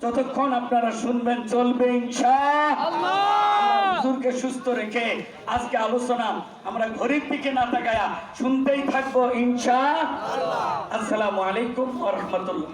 যতক্ষণ আপনারা শুনবেন চলবে ইনশাআল্লাহ। হুজুরকে সুস্থ রেখে আজকে আলোচনা আমরা ঘড়ির দিকে না তাকায়া শুনতেই থাকবো ইনশাআল্লাহ। আসসালামু আলাইকুম ওয়া রাহমাতুল্লাহ।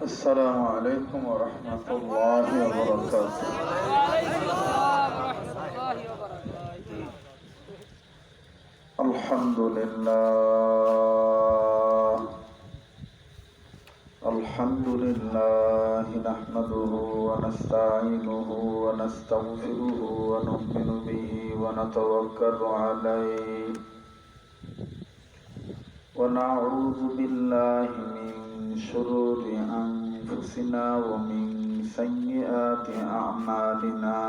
السلام عليكم ورحمة الله وبركاته. الحمد لله نحمده ونستعينه ونستغفره ونؤمن به ونتوكل عليه ونعوذ بالله من شرور أنفسنا ومن سيئات أعمالنا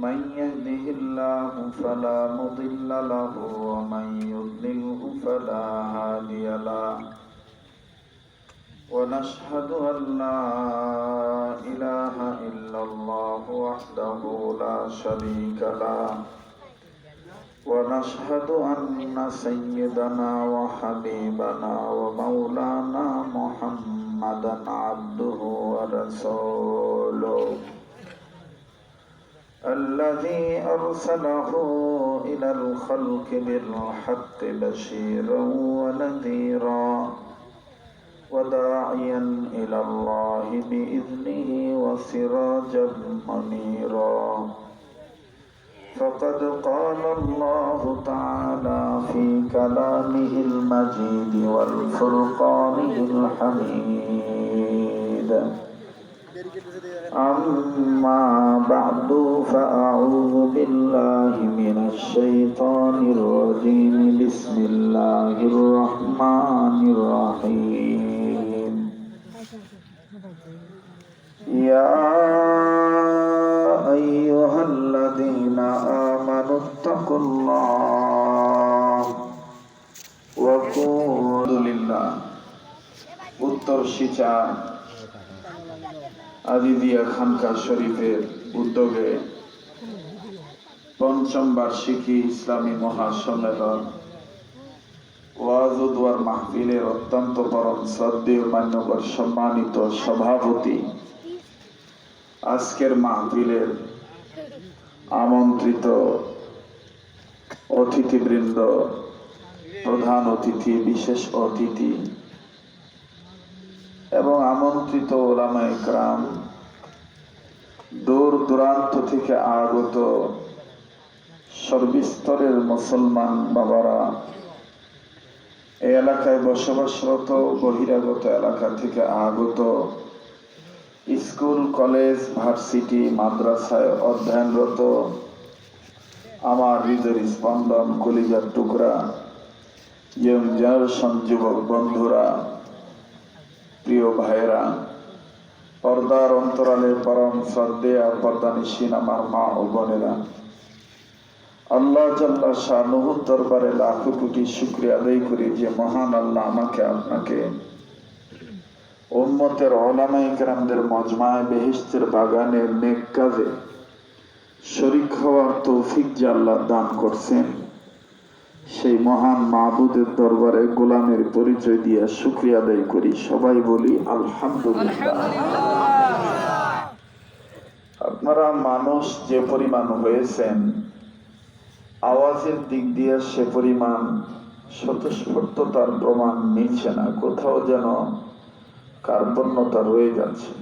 من يهده الله فلا مضل له ومن يضلله فلا هادي له ونشهد أن لا إله إلا الله وحده لا شريك له ونشهد أن سيدنا وحبيبنا ومولانا محمدا عبده ورسوله الذي أرسله إلى الخلق بالحق بشيرا ونذيرا وداعيا إلى الله بإذنه وسراجا منيرا فقد قال الله تعالى في كلامه المجيد والفرقانه الحميد أما بعد فأعوذ بالله من الشيطان الرجيم بسم الله الرحمن الرحيم يا أيها الذين آمنوا اتقوا الله وقولوا لله উত্তর শিচা আজিজিয়া খানকা শরীফের উদ্যোগে পঞ্চম বার্ষিকী ইসলামী মহাসম্মেলন ওয়াজ ও দোয়ার মাহফিলের অত্যন্ত পরম শ্রদ্ধেয় মান্যবর সম্মানিত সভাপতি, আজকের মাহফিলের আমন্ত্রিত অতিথিবৃন্দ, প্রধান অতিথি, বিশেষ অতিথি এবং আমন্ত্রিত ওলামা ইকরাম, দূর দূরান্ত থেকে আগত সর্বস্তরের মুসলমান বাবারা, এই এলাকায় বসবাসরত, বহিরাগত এলাকা থেকে আগত, স্কুল, কলেজ, ভার্সিটি, মাদ্রাসায় অধ্যয়নরত আমার হৃদয়ের স্পন্দন, কলিজার টুকরা, ইয়ং জেনারেশন যুবক বন্ধুরা, প্রিয় ভাইরা, পর্দার অন্তরালে পরম শ্রদ্ধেয়া পর্দানিশীন আমার মা ও বোনেরা, আল্লাহ জাল্লা শানুহুর দরবারে লাখো কোটি শুকরিয়া আদায় করি যে মহান আল্লাহ আমাকে আপনাকে উম্মতের উলামায়ে কেরামদের মজমায়ে বেহেশতের বাগানের নেক কাজে শরীক হওয়ার তৌফিক যে আল্লাহ দান করছেন, সেই মহান মাবুদের দরবারে গোলামের পরিচয় দিয়ে শুকরিয়া আদায় করি। সবাই বলি আলহামদুলিল্লাহ। আপনারা মানুষ যে পরিমাণ হয়েছেন, আওয়াজের দিক দিয়ে সে পরিমাণ স্বতঃস্ফূর্ততার প্রমাণ মিলছে না, কোথাও যেন কার্পণ্যতা রয়ে যাচ্ছে।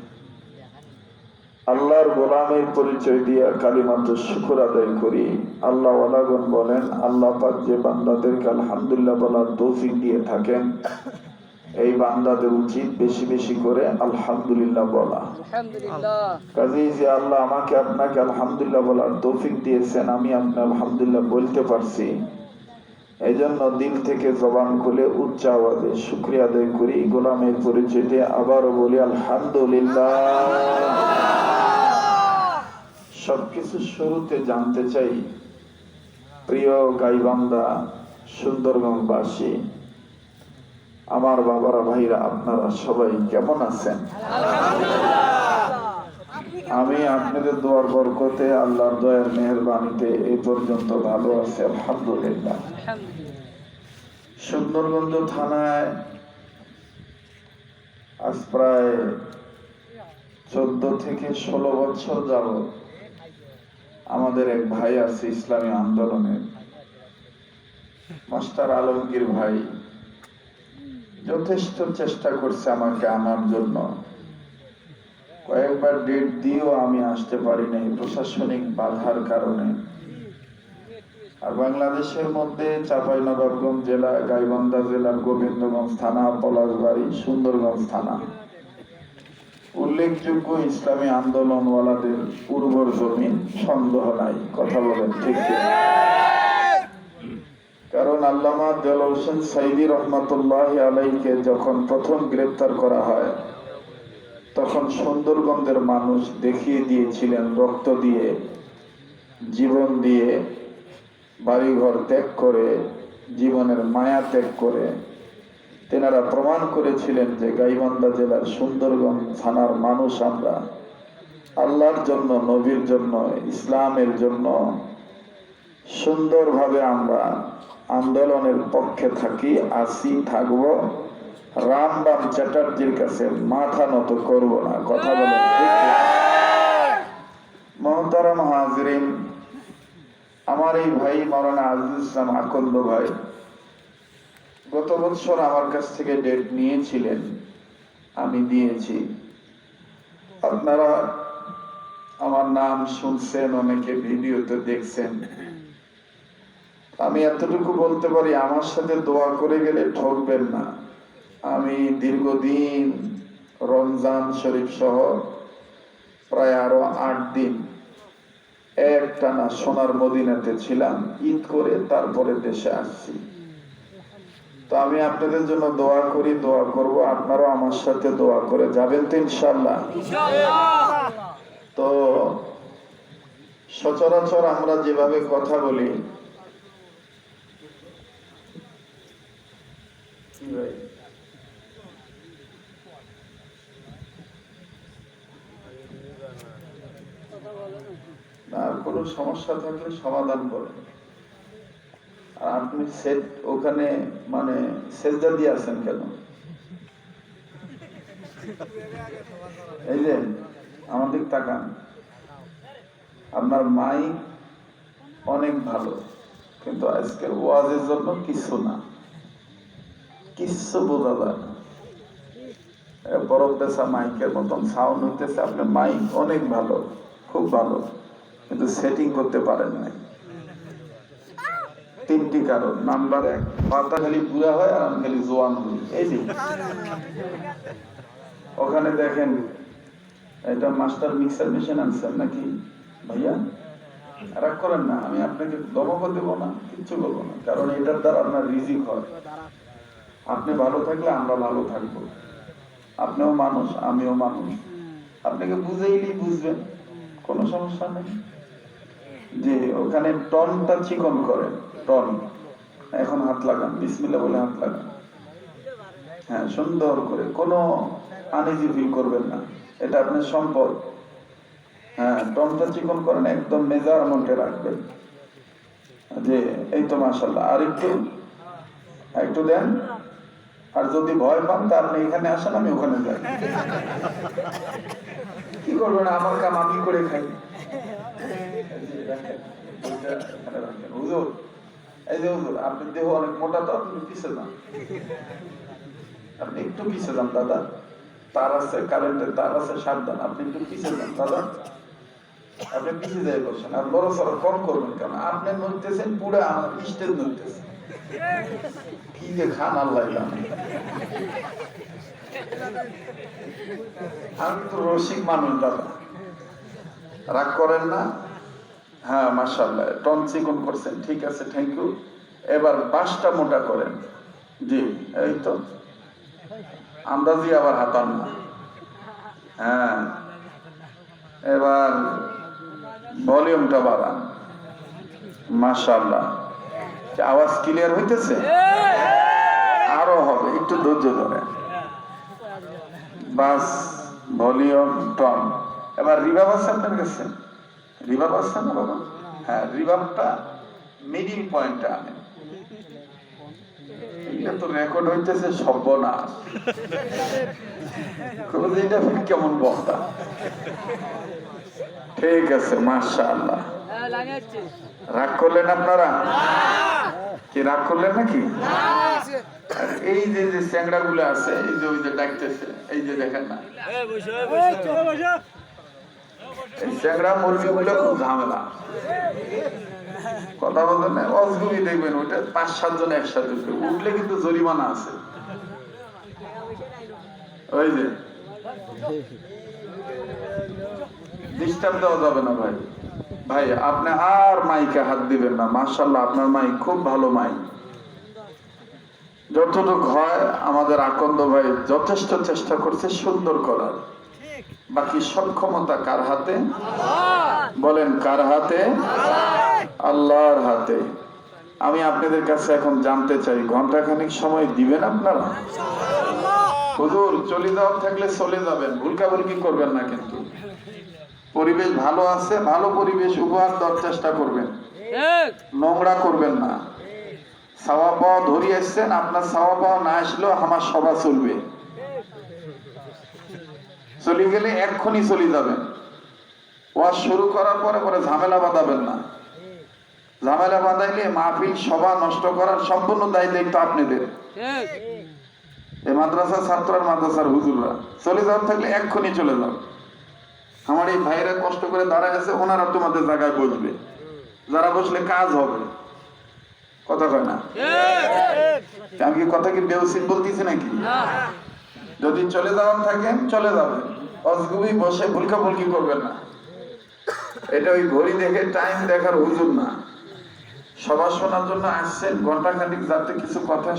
আল্লাহর গোলামের পরিচয় দিয়ে কালিমাতুশ শুকর আদায় করি। আল্লাহ ওয়ালাগণ বলেন, আল্লাহ পাক যে বান্দাদেরকে আলহামদুলিল্লাহ বলার তৌফিক দিয়ে থাকেন, এই বান্দাদের উচিত বেশি বেশি করে আলহামদুলিল্লাহ বলা। কাজেই যে আল্লাহ আমাকে আপনাকে আলহামদুলিল্লাহ বলার তৌফিক দিয়েছেন, আমি আপনি আলহামদুলিল্লাহ বলতে পারছি, এই জন্য দিল থেকে জবান খুলে উচ্চ আওয়াজে শুকরিয়া আদায় করি। গোলামের পরিচয় দিয়ে আবারও বলি আলহামদুলিল্লাহ। সবকিছু শুরুতে জানতে চাই, প্রিয় গাইবান্ধা সুন্দরবনবাসী, আমার বাবারা, ভাইরা, আপনারা সবাই কেমন আছেন? আমি আপনাদের দোয়ার বরকতে আল্লাহর দয়ার মেহেরবানিতে এই পর্যন্ত ভালো আছি আলহামদুলিল্লাহ। সুন্দরগঞ্জ থানায় আজ প্রায় 14 থেকে 16 বছর যাবত আমাদের এক ভাই আছে ইসলামী আন্দোলনের, মাস্টার আলমগীর ভাই যথেষ্ট চেষ্টা করছে আমাকে আনার জন্য। কয়েকবার ডেট দিয়েও আমি আসতে পারি নাই প্রশাসনিক বাধার কারণে। আর বাংলাদেশের মধ্যে চাঁপাইনবাবগঞ্জ জেলা, গাইবান্ধা জেলার গোবিন্দগঞ্জ থানা, পলাশবাড়ি, সুন্দরগঞ্জ থানা উল্লেখযোগ্য ইসলামী আন্দোলনওয়ালাদের উর্বর জমিন, সন্দেহ নাই। কথা বলেন ঠিক কি? কারণ আল্লামা দেলোয়ার হোসেন সাইদী রহমাতুল্লাহি আলাইহিকে যখন প্রথম গ্রেফতার করা হয় তখন সুন্দরগঞ্জের মানুষ দেখিয়ে দিয়েছিলেন রক্ত দিয়ে, জীবন দিয়ে, বাড়িঘর ত্যাগ করে, জীবনের মায়া ত্যাগ করে তেনারা প্রমাণ করেছিলেন যে গাইবান্ধা জেলার সুন্দরগঞ্জ থানার মানুষ আমরা আল্লাহর জন্য, নবীর জন্য, ইসলামের জন্য সুন্দরভাবে আমরা আন্দোলনের পক্ষে থাকি, আছি, থাকবো। রামবাম চ্যাটার্জির কাছে মাথা নত করব না। কথা বলেন ঠিক কি? মহতারাম হাজরিন, আমার এই ভাই মাওলানা আজিজুল ইসলাম আকন্দ ভাই গত বছর আমার কাছ থেকে ডেট নিয়েছিলেন, আমি দিয়েছি। আপনারা আমার নাম শুনছেন, অনেকে ভিডিওতে দেখছেন। আমি এতটুকু বলতে পারি, আমার সাথে দোয়া করে গেলে ঠকবেন না। আমি দীর্ঘদিন রমজান শরীফ সহ প্রায় আরো 8 দিন একটানা সোনার মদিনাতে ছিলাম, ঈদ করে তারপরে দেশে আসছি। তো আমি আপনাদের জন্য দোয়া করি, দোয়া করব, আপনারাও আমার সাথে দোয়া করে যাবেন তো ইনশাআল্লাহ। তো সচরাচর আমরা যেভাবে কথা বলি, আর কোনো সমস্যা থাকলে সমাধান করেন। আর আপনি সেট ওখানে মানে সেজদা দিয়ে আছেন কেন? এই যে আমাদের তাকান, আপনার মাইক অনেক ভালো, কিন্তু আজকের ওয়াজের জন্য কিছু না, কিছু বোঝা যায় না। বরফ দেশা মাইকের মতন সাউন্ড হইতেছে। আপনার মাইক অনেক ভালো, খুব ভালো, কিন্তু সেটিং করতে পারেন নাই। 3টি কারণ। নাম্বার 1, মাথা খালি পুরা হয় আর আমি খালি জোয়ান হই। এই যে ওখানে দেখেন, এটা মাস্টার মিক্সার মেশিন আনছেন নাকি ভাইয়া? রাগ করেন না, আমি আপনাকে দমক দেব না, কিচ্ছু বলবো না, কারণ এটার দ্বারা আপনার রিজিক হয়। আপনি ভালো থাকলে আমরা ভালো থাকবো। আপনিও মানুষ, আমিও মানুষ। আপনাকে বুঝাইলেই বুঝবেন, কোনো সমস্যা নেই। যে ওখানে টনটা চিকন করেন, টন। এখন হাত লাগান, বিসমিল্লাহ বলে হাত লাগান। হ্যাঁ, সুন্দর করে, কোনো আনইজি ফিল করবেন না, এটা আপনার সম্পদ। হ্যাঁ, টনটা চিকন করেন, একদম মেজারমেন্টে রাখবেন। যে এই তো মাশাআল্লাহ, আর একটু দেন। আর যদি ভয় পান তা আপনি এখানে আসেন, আমি ওখানে যাই। কি করবেন, আমার কাম আমি করে খাই। হুজুর, এই যে হুজুর, আপনি দেহ অনেক মোটা, তো আপনি পিছে যান, আপনি একটু পিছে যান দাদা, তার আছে, কারেন্টের তার আছে, সাবধান, আপনি একটু পিছে যান দাদা, আপনি পিছে যাই বসেন। আর বড় সড়ো কম করবেন, কারণ আপনি নড়তেছেন পুরো আমার স্টেজ নড়তেছে। কি যে খান আল্লাহ জানে। আমি তো রসিক মানুষ দাদা, রাগ করেন না। হ্যাঁ, মাশাআল্লাহ, টন চিকন করছেন, ঠিক আছে, থ্যাংক ইউ। এবার বাসটা মোটা করেন। জি, এই তো আন্দাজি, আবার হাতান না। হ্যাঁ, এবার ভলিউমটা বাড়ান। মাশাআল্লাহ, আওয়াজ ক্লিয়ার হইতেছে? আরো হবে, একটু ধৈর্য ধরে। বাস, ভলিউম, টন এবার রিভাব আছে আপনার কাছে? রিভাব আছে না বাবা? হ্যাঁ, রিভাবটা মিডিল পয়েন্টে আনেন। এটা তো রেকর্ড হইতেছে সর্বনাশ। এটা কেমন বক্তা? ঠিক আছে, মাশাআল্লাহ। রাগ করলেন আপনারা? কি রাগ করলেন নাকি? এই যে যে চ্যাংড়া গুলো আছে, এই যে ওই যে ডাকতেছে, এই যে দেখেন না, এই চ্যাংড়া মুরগি গুলো খুব ঝামেলা, কথা বলতেন না, অজগুবি দেখবেন ওইটা 5-7 জন একসাথে উঠলে কিন্তু জরিমানা আছে। ওই যে ডিস্টার্ব দেওয়া যাবে না ভাই। ভাই আপনি আর মাইকে হাত দিবেন না। মাশাআল্লাহ, আপনার মাইক খুব ভালো মাইক। যতটুকু হয় আমাদের আকন্দ ভাই যথেষ্ট চেষ্টা করছে সুন্দর করার। বাকি সব ক্ষমতা কার হাতে? বলেন কার হাতে? আল্লাহর হাতে। আমি আপনাদের কাছে এখন জানতে চাই, ঘন্টাখানিক সময় দিবেন আপনারা? হুজুর চলে যাওয়ার থাকলে চলে যাবেন, ভুলকাভুলকি করবেন না। কিন্তু পরিবেশ ভালো আছে, ভালো পরিবেশ উপহার দেওয়ার চেষ্টা করবেন, নোংরা করবেন না। সাওয়া পাওয়া ধরি আসছেন, আপনার সাওয়া পাওয়া না আসলেও আমার সভা চলবে। চলে গেলে এক্ষুনি চলে যাবেন। ওয়াজ শুরু করার পরে পরে ঝামেলা বাঁধাবেন না। ঝামেলা বাঁধাইলে মাহফিল সভা নষ্ট করার সম্পূর্ণ দায়িত্ব আপনাদের। এই মাদ্রাসার ছাত্র আর মাদ্রাসার হুজুররা চলে যাওয়ার থাকলে এক্ষুনি চলে যাও। আমার এই ভাইরা কষ্ট করে দাঁড়ায় আছে, ওনারা তোমাদের জায়গায় বসবে, যারা বসলে কাজ হবে। কথা কয় না? আমি কি কথা কি বেউসিন বলতেছি নাকি? যদি চলে যাওয়ার থাকেন চলে যাবেন, অজগুবি বসে ভুলকাভুলকি করবেন না। এটা ওই ঘড়ি দেখে টাইম দেখার হুজুর না। সভা শোনার জন্য আসছেন, ঘন্টাখানিক যাতে কিছু কথা